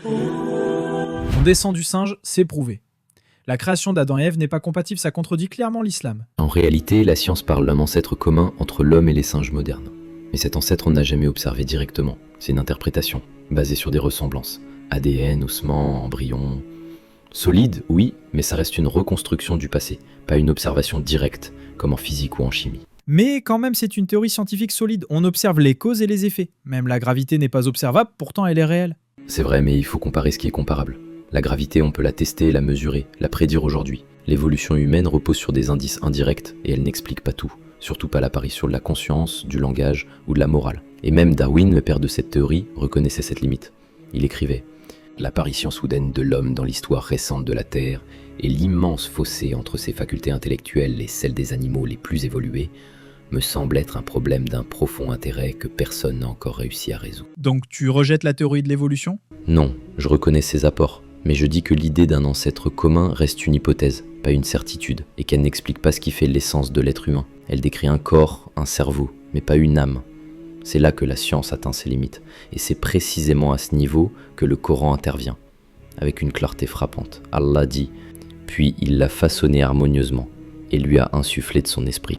On descend du singe, c'est prouvé. La création d'Adam et Ève n'est pas compatible, ça contredit clairement l'islam. En réalité, la science parle d'un ancêtre commun entre l'homme et les singes modernes. Mais cet ancêtre, on n'a jamais observé directement. C'est une interprétation, basée sur des ressemblances. ADN, ossements, embryons... Solide, oui, mais ça reste une reconstruction du passé, pas une observation directe, comme en physique ou en chimie. Mais quand même, c'est une théorie scientifique solide. On observe les causes et les effets. Même la gravité n'est pas observable, pourtant elle est réelle. C'est vrai, mais il faut comparer ce qui est comparable. La gravité, on peut la tester, la mesurer, la prédire aujourd'hui. L'évolution humaine repose sur des indices indirects, et elle n'explique pas tout. Surtout pas l'apparition de la conscience, du langage ou de la morale. Et même Darwin, le père de cette théorie, reconnaissait cette limite. Il écrivait « L'apparition soudaine de l'homme dans l'histoire récente de la Terre et l'immense fossé entre ses facultés intellectuelles et celles des animaux les plus évolués me semble être un problème d'un profond intérêt que personne n'a encore réussi à résoudre. » Donc tu rejettes la théorie de l'évolution ? Non, je reconnais ses apports, mais je dis que l'idée d'un ancêtre commun reste une hypothèse, pas une certitude, et qu'elle n'explique pas ce qui fait l'essence de l'être humain. Elle décrit un corps, un cerveau, mais pas une âme. C'est là que la science atteint ses limites, et c'est précisément à ce niveau que le Coran intervient, avec une clarté frappante. Allah dit « Puis il l'a façonné harmonieusement, et lui a insufflé de son esprit. »